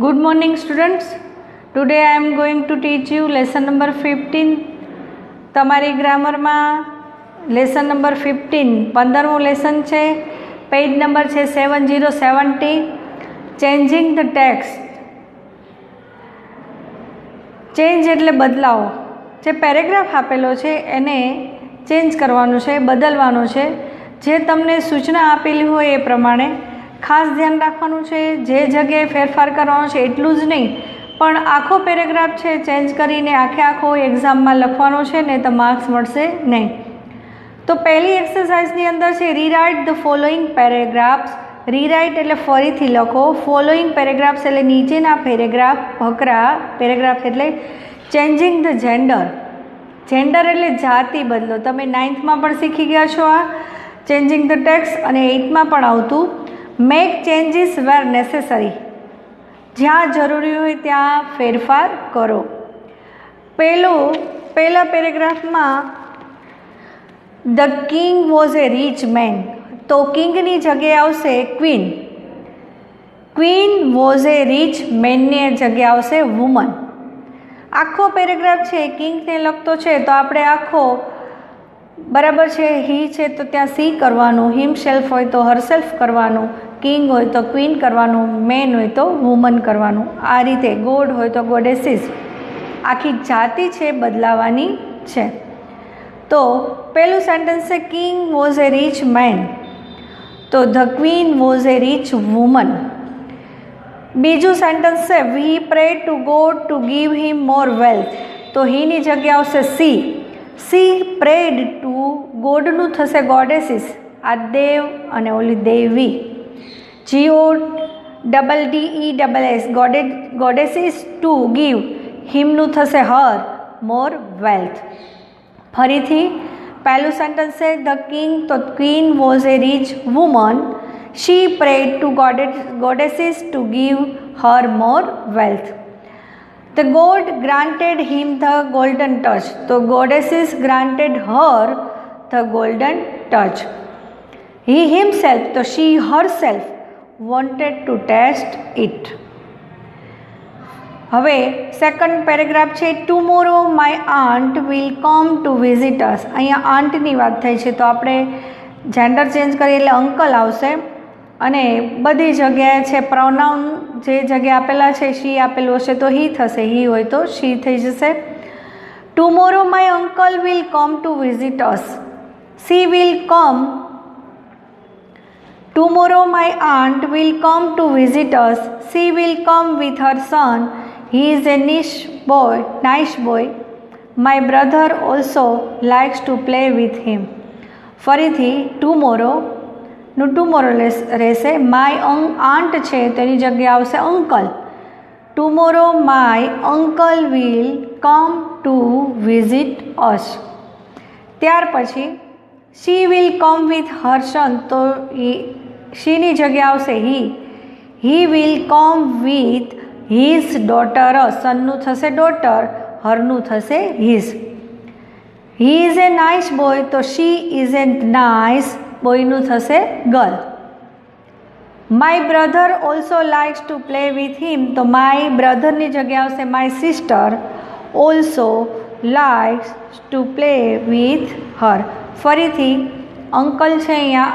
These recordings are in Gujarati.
Good morning students. Today I am going to teach you lesson number 15. તમારી ગ્રામરમાં લેસન નંબર 15 15મું લેસન છે. પેજ નંબર છે 7070. Changing the text. ચેન્જ એટલે બદલાવો. જે પેરેગ્રાફ આપેલો છે એને ચેન્જ કરવાનું છે, બદલવાનું છે. જે તમને સૂચના આપેલી હોય એ પ્રમાણે ખાસ ધ્યાન રાખવાનું છે. જે જગ્યાએ ફેરફાર કરવાનો છે એટલું જ નહીં, પણ આખો પેરેગ્રાફ છે ચેન્જ કરીને આખો એક્ઝામમાં લખવાનો છે ને તો માર્ક્સ મળશે નહીં. તો પહેલી એક્સરસાઇઝની અંદર છે rewrite the following paragraphs. Rewrite એટલે ફરીથી લખો. ફોલોઈંગ પેરેગ્રાફ્સ એટલે નીચેના પેરેગ્રાફ. ભકરા પેરેગ્રાફ એટલે ચેન્જિંગ ધ જેન્ડર. જેન્ડર એટલે જાતિ બદલો. તમે 9થમાં પણ શીખી ગયા છો આ ચેન્જિંગ ધ ટેક્સ્ટ, અને 8થમાં પણ આવતું. Make changes where necessary. જ્યાં જરૂરી હોય ત્યાં ફેરફાર કરો. પહેલા પેરેગ્રાફમાં the king was a rich man, તો કિંગની જગ્યાએ આવશે queen. Queen was a rich મેનની જગ્યાએ આવશે વુમન. આખો પેરેગ્રાફ છે કિંગને લગતો છે તો આપણે આખો બરાબર છે. હી છે તો ત્યાં સી કરવાનું, હિમસેલ્ફ હોય તો હરસેલ્ફ કરવાનું, કિંગ હોય તો ક્વીન કરવાનું, મેન હોય તો વુમન કરવાનું. આ રીતે ગોડ હોય તો ગોડેસીસ. આખી જાતિ છે બદલાવાની છે. તો પહેલું સેન્ટેન્સ છે king was a rich man, તો the queen was a rich woman. બીજું સેન્ટેન્સ છે we prayed to God to give him more wealth, તો હીની જગ્યા આવશે સી. સી પ્રેડ ટુ, ગોડનું થશે ગોડેસીસ, આ દેવ અને ઓલી દેવી. GODDESS ગોડેસીસ ટુ ગીવ, હિમનું થશે હર, મોર વેલ્થ. ફરીથી પહેલું સેન્ટેન્સ છે ધ કિંગ, તો queen was a rich woman, she prayed to goddesses to give Har more wealth. The god granted him the golden touch, તો goddesses granted her the golden touch. He himself, તો she herself wanted to test it. હવે સેકન્ડ પેરેગ્રાફ છે tomorrow my aunt will come to visit us. અહીંયા આંટની વાત થઈ છે તો આપણે જેન્ડર ચેન્જ કરીએ એટલે અંકલ આવશે. અને બધી જગ્યાએ છે પ્રોનાઉન જે જગ્યાએ આપેલા છે શી આપેલું હશે તો હી થશે, હી હોય તો શી થઈ જશે. Tomorrow my uncle will come to visit us, she will come. Tomorrow my aunt will come to visit us, she will come with her son, he is a nice boy, my brother also likes to play with him. ફરીથી ટુમોરો નું ટુમોરો રહેશે. માય આંટ છે તેની જગ્યાએ આવશે uncle. Tomorrow my uncle will come to visit us. ત્યાર પછી she will come with her son, તો શીની જગ્યાએ આવશે he. He will come with his daughter. સનનું થશે ડોટર, હરનું થશે his. He is a nice boy, તો શી ઇઝ એ નાઇસ બોયનું થશે girl. My brother also likes to play with him, તો માય બ્રધરની જગ્યાએ આવશે my sister also likes to play with her. ફરીથી અંકલ છે અહીંયા,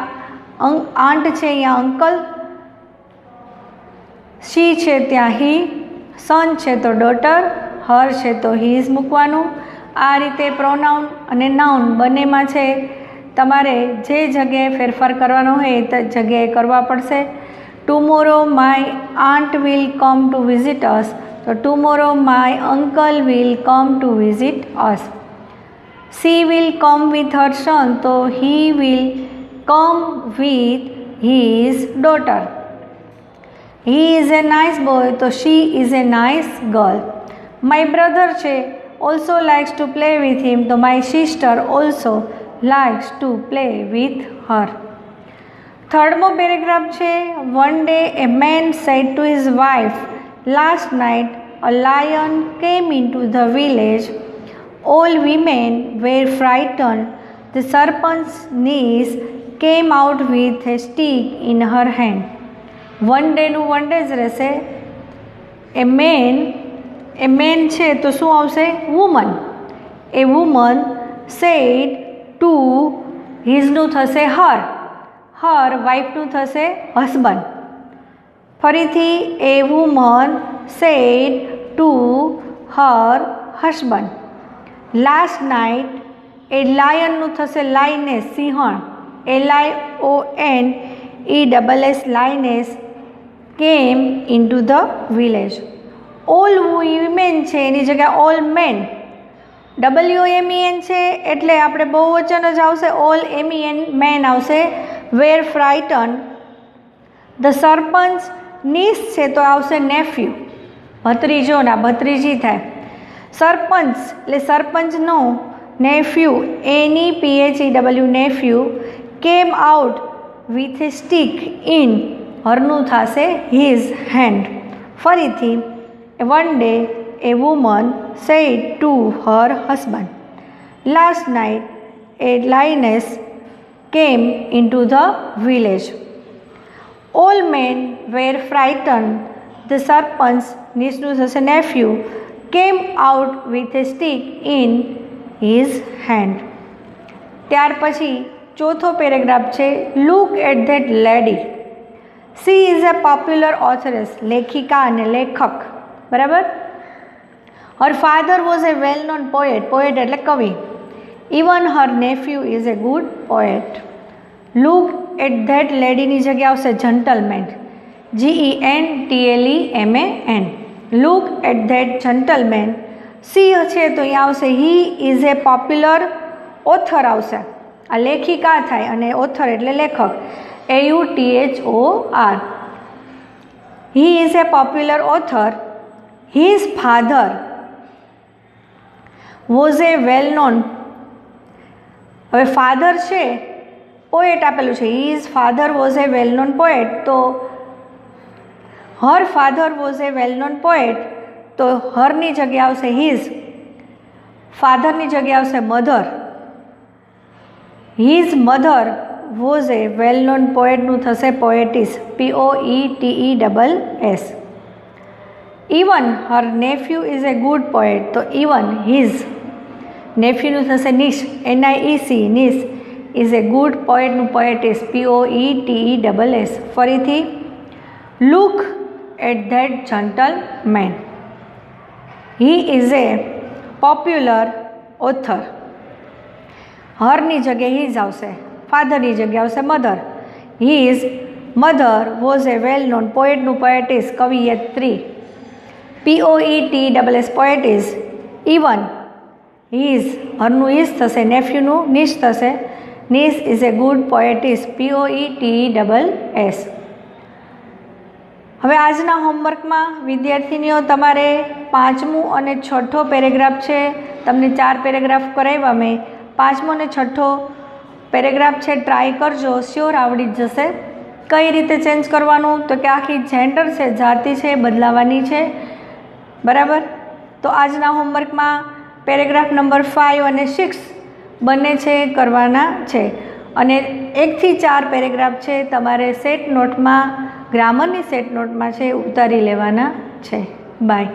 આંટ છે અહીંયા અંકલ, શી છે ત્યાં હી, સન છે તો ડોટર, હર છે તો હી ઇઝ મૂકવાનું. આ રીતે પ્રોનાઉન અને નાઉન બંનેમાં છે તમારે જે જગ્યાએ ફેરફાર કરવાનો હોય એ જગ્યાએ કરવા પડશે. Tomorrow my aunt will come to visit us, તો tomorrow my uncle will come to visit us. She will come with her son, તો he will come with his daughter. He is a nice boy, તો she is a nice girl. My brother છે also likes to play with him, તો my sister also likes to play with her. થર્ડમો પેરેગ્રાફ છે one day a main sad to his wife, last night a lion came in to the village, all women were frightened, the sarpanch's niece came out with a stick in her hand. One ડેનું વન ડે જ રહેશે. એ મેન છે તો શું આવશે? Woman. A woman said to હિઝનું થશે હર, વાઇફનું થશે હસબન્ડ. ફરીથી a woman said to her husband. Last night a લાયનનું થશે લાયનેસ, સિંહણ. LIONESS lioness came into the village. All women છે એની જગ્યાએ ઓલ મેન. WOMEN છે એટલે આપણે બહુવચન જ આવશે, ઓલ MEN મેન આવશે. વેર ફ્રાઇટન. ધ સરપંચ નીસ છે તો આવશે નેફ્યુ, ભત્રીજોના, ભત્રીજી થાય. સરપંચ એટલે સરપંચનો nephew, NEPHEW nephew came out with a stick in, હરનું થશે હિઝ હેન્ડ. ફરીથી one day a woman said to her husband. Last night a lioness came into the village. All men were frightened. The sarpanch નીસનું થશે nephew came out with a stick in his hand. ત્યાર પછી ચોથો પેરેગ્રાફ છે look at that lady. She is a popular authoress, લેખિકા અને લેખક, બરાબર. હર father was a well known poet, poet એટલે કવિ. Even her nephew is a good poet. Look at that લેડીની જગ્યાએ આવશે gentleman, GENTLEMAN. Look at that gentleman. She છે તો અહીંયા આવશે he is a popular author આવશે, આ લેખિકા થાય અને ઓથર એટલે લેખક, AUTHOR. He is a popular author. His father was a well known. હવે ફાધર છે પોએટ આપેલું છે, his father was a well known poet, તો her father was a well known poet, તો હરની જગ્યાએ આવશે હિઝ. ફાધરની જગ્યાએ આવશે mother. His mother was a well known પોએટનું થશે poetess, POETESS. Even her nephew is a good poet, તો ઇવન હિઝ નેફ્યુનું થશે niece, NIEC niece is a good પોએટનું પોએટિસ, POETESS. ફરીથી look at that gentleman. He is a popular author. હરની જગ્યાએ હિઝ આવશે, ફાધરની જગ્યાએ આવશે mother. His mother was a well known પોએટનું પોએટિસ, કવિયત્રી, POETSS પોએટિસ. ઇવન હિઝ હરનું હિઝ થશે, નેફ્યુનું નિશ થશે, niece is a good poetess, POETSS. હવે આજના હોમવર્કમાં વિદ્યાર્થીનીઓ તમારે 5મું અને 6થો પેરેગ્રાફ છે, તમને 4 પેરેગ્રાફ કરાવ્યા મેં. 5મો અને 6થો પેરેગ્રાફ છે ટ્રાય કરજો, શ્યોર આવડી જ જશે. કઈ રીતે ચેન્જ કરવાનું, તો કે આખી જેન્ડર છે, જાતિ છે, બદલાવાની છે, બરાબર. તો આજના હોમવર્કમાં પેરેગ્રાફ નંબર 5 અને 6 બંને છે કરવાના છે, અને 1 થી 4 પેરેગ્રાફ છે તમારે સેટ નોટમાં, ગ્રામરની સેટ નોટમાં છે ઉતારી લેવાના છે. બાય.